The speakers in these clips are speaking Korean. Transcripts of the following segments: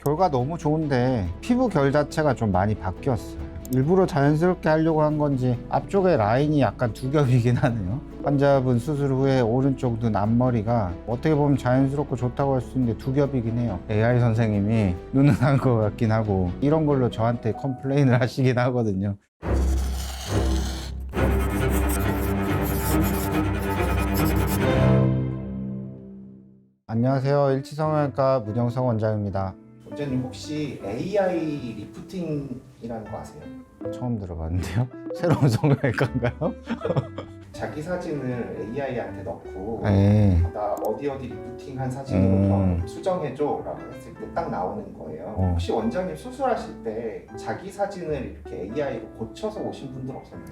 결과 너무 좋은데 피부 결 자체가 좀 많이 바뀌었어요. 일부러 자연스럽게 하려고 한 건지 앞쪽에 라인이 약간 두 겹이긴 하네요. 환자분 수술 후에 오른쪽 눈 앞머리가 어떻게 보면 자연스럽고 좋다고 할 수 있는데 두 겹이긴 해요. AI 선생님이 눈은 한 것 같긴 하고 이런 걸로 저한테 컴플레인을 하시긴 하거든요. 안녕하세요. 일치성형외과 문영성 원장입니다. 원장님 혹시 AI 리프팅이라는 거 아세요? 처음 들어봤는데요. 새로운 성형외과인가요? 자기 사진을 AI한테 넣고 네. 나 어디 리프팅한 사진으로 수정해줘 라고 했을 때 딱 나오는 거예요. 혹시 원장님 수술하실 때 자기 사진을 이렇게 AI로 고쳐서 오신 분들 없었나요?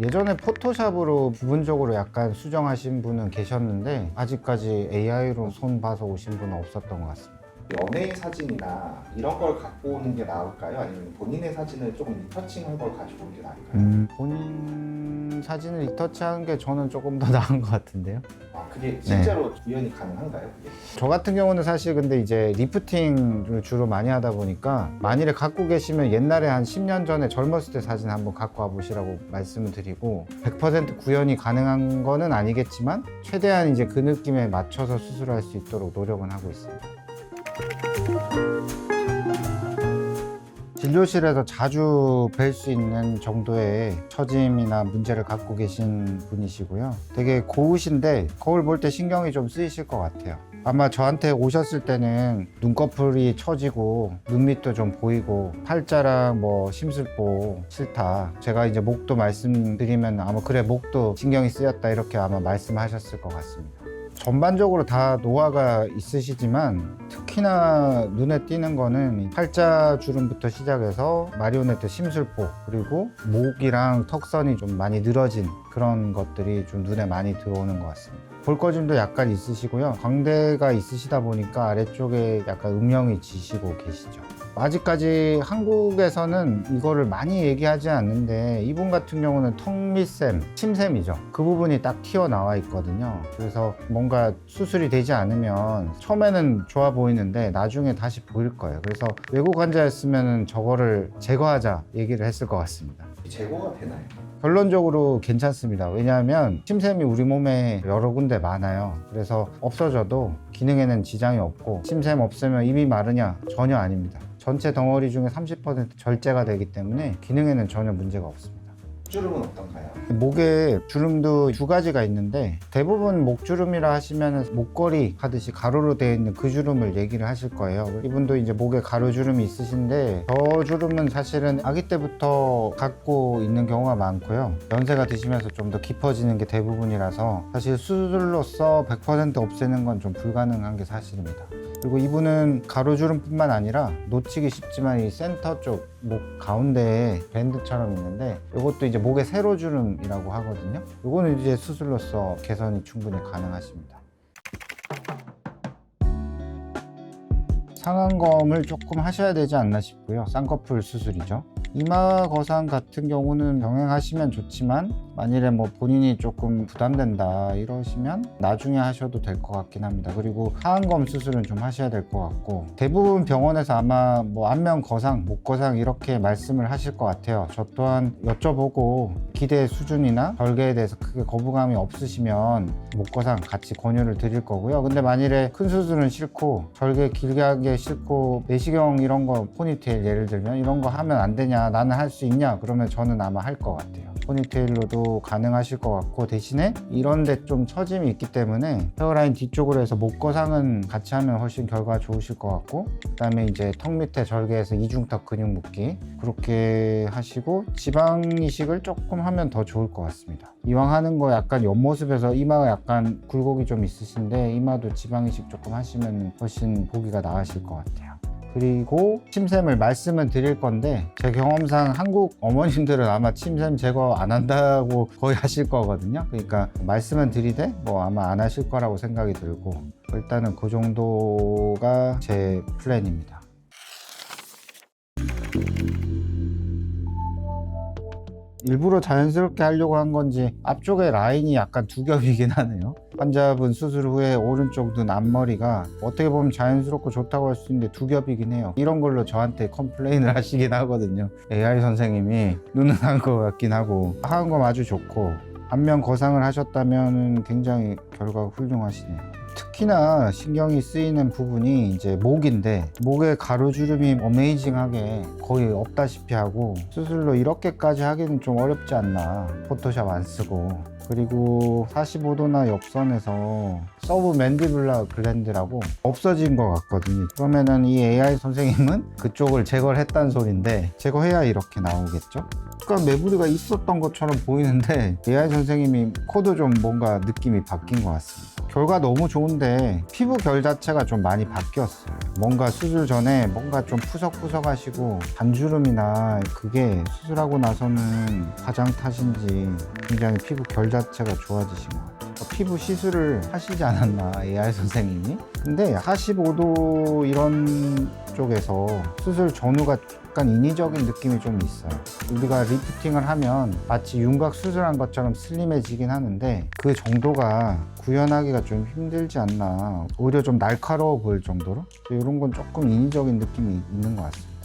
예전에 포토샵으로 부분적으로 약간 수정하신 분은 계셨는데 아직까지 AI로 손 봐서 오신 분은 없었던 것 같습니다. 연예인 사진이나 이런 걸 갖고 오는 게 나을까요? 아니면 본인의 사진을 조금 리터칭한 걸 가지고 오는 게 나을까요? 본인 사진을 리터치하는 게 저는 조금 더 나은 것 같은데요. 아, 그게 실제로 구현이 가능한가요? 그게? 저 같은 경우는 사실 근데 이제 리프팅을 주로 많이 하다 보니까 만일에 갖고 계시면 옛날에 한 10년 전에 젊었을 때 사진 한번 갖고 와 보시라고 말씀을 드리고 100% 구현이 가능한 거는 아니겠지만 최대한 이제 그 느낌에 맞춰서 수술할 수 있도록 노력은 하고 있습니다. 진료실에서 자주 뵐 수 있는 정도의 처짐이나 문제를 갖고 계신 분이시고요. 되게 고우신데 거울 볼 때 신경이 좀 쓰이실 것 같아요. 아마 저한테 오셨을 때는 눈꺼풀이 처지고 눈밑도 좀 보이고 팔자랑 뭐 심술보 싫다. 제가 이제 목도 말씀드리면 아마 그래 목도 신경이 쓰였다 이렇게 아마 말씀하셨을 것 같습니다. 전반적으로 다 노화가 있으시지만 특히나 눈에 띄는 거는 팔자 주름부터 시작해서 마리오네트 심술보 그리고 목이랑 턱선이 좀 많이 늘어진 그런 것들이 좀 눈에 많이 들어오는 것 같습니다. 볼거짐도 약간 있으시고요. 광대가 있으시다 보니까 아래쪽에 약간 음영이 지시고 계시죠. 아직까지 한국에서는 이거를 많이 얘기하지 않는데 이분 같은 경우는 턱밑샘, 침샘이죠. 그 부분이 딱 튀어나와 있거든요. 그래서 뭔가 수술이 되지 않으면 처음에는 좋아 보이는데 나중에 다시 보일 거예요. 그래서 외국 환자였으면 저거를 제거하자 얘기를 했을 것 같습니다. 제거가 되나요? 결론적으로 괜찮습니다. 왜냐하면 침샘이 우리 몸에 여러 군데 많아요. 그래서 없어져도 기능에는 지장이 없고 침샘 없으면 입이 마르냐? 전혀 아닙니다. 전체 덩어리 중에 30% 절제가 되기 때문에 기능에는 전혀 문제가 없습니다. 주름은 어떤가요? 목에 주름도 두 가지가 있는데 대부분 목주름이라 하시면 목걸이 하듯이 가로로 되어 있는 그 주름을 얘기를 하실 거예요. 이분도 이제 목에 가로주름이 있으신데 저 주름은 사실은 아기 때부터 갖고 있는 경우가 많고요. 연세가 드시면서 좀 더 깊어지는 게 대부분이라서 사실 수술로서 100% 없애는 건 좀 불가능한 게 사실입니다. 그리고 이분은 가로주름뿐만 아니라 놓치기 쉽지만 이 센터 쪽 목 가운데에 밴드처럼 있는데 이것도 이제 목의 세로주름이라고 하거든요. 이거는 이제 수술로서 개선이 충분히 가능하십니다. 상안검을 조금 하셔야 되지 않나 싶고요. 쌍꺼풀 수술이죠. 이마 거상 같은 경우는 병행하시면 좋지만 만일에 뭐 본인이 조금 부담된다 이러시면 나중에 하셔도 될 것 같긴 합니다. 그리고 하안검 수술은 좀 하셔야 될 것 같고 대부분 병원에서 아마 뭐 안면 거상, 목 거상 이렇게 말씀을 하실 것 같아요. 저 또한 여쭤보고 기대 수준이나 절개에 대해서 크게 거부감이 없으시면 목 거상 같이 권유를 드릴 거고요. 근데 만일에 큰 수술은 싫고 절개 길게 하기 싫고 내시경 이런 거 포니테일 예를 들면 이런 거 하면 안 되냐 나는 할 수 있냐 그러면 저는 아마 할 것 같아요. 포니테일로도 가능하실 것 같고 대신에 이런 데 좀 처짐이 있기 때문에 헤어라인 뒤쪽으로 해서 목 거상은 같이 하면 훨씬 결과가 좋으실 것 같고 그 다음에 이제 턱 밑에 절개해서 이중턱 근육 묶기 그렇게 하시고 지방 이식을 조금 하면 더 좋을 것 같습니다. 이왕 하는 거 약간 옆모습에서 이마가 약간 굴곡이 좀 있으신데 이마도 지방 이식 조금 하시면 훨씬 보기가 나으실 것 같아요. 그리고 침샘을 말씀은 드릴 건데 제 경험상 한국 어머님들은 아마 침샘 제거 안 한다고 거의 하실 거거든요. 그러니까 말씀은 드리되 뭐 아마 안 하실 거라고 생각이 들고 일단은 그 정도가 제 플랜입니다. 일부러 자연스럽게 하려고 한 건지 앞쪽에 라인이 약간 두 겹이긴 하네요. 환자분 수술 후에 오른쪽 눈 앞머리가 어떻게 보면 자연스럽고 좋다고 할 수 있는데 두 겹이긴 해요. 이런 걸로 저한테 컴플레인을 하시긴 하거든요. AI 선생님이 누능한 것 같긴 하고 하은 거 아주 좋고 안면 거상을 하셨다면 굉장히 결과가 훌륭하시네요. 특히나 신경이 쓰이는 부분이 이제 목인데 목에 가루주름이 어메이징하게 거의 없다시피 하고 수술로 이렇게까지 하기는 좀 어렵지 않나. 포토샵 안 쓰고. 그리고 45도나 옆선에서 서브 맨디블라 글랜드라고 없어진 것 같거든요. 그러면은 이 AI 선생님은 그쪽을 제거를 했다는 소린데 제거해야 이렇게 나오겠죠? 그러니까 매부리가 있었던 것처럼 보이는데 AI 선생님이 코도 좀 뭔가 느낌이 바뀐 것 같습니다. 결과 너무 좋은데 피부 결 자체가 좀 많이 바뀌었어요. 뭔가 수술 전에 뭔가 좀 푸석푸석하시고 반주름이나 그게 수술하고 나서는 화장 탓인지 굉장히 피부 결 자체가 좋아지신 것 같아요. 피부 시술을 하시지 않았나 AI 선생님이. 근데 45도 이런 쪽에서 수술 전후가 약간 인위적인 느낌이 좀 있어요. 우리가 리프팅을 하면 마치 윤곽 수술한 것처럼 슬림해지긴 하는데 그 정도가 구현하기가 좀 힘들지 않나. 오히려 좀 날카로워 보일 정도로 이런 건 조금 인위적인 느낌이 있는 것 같습니다.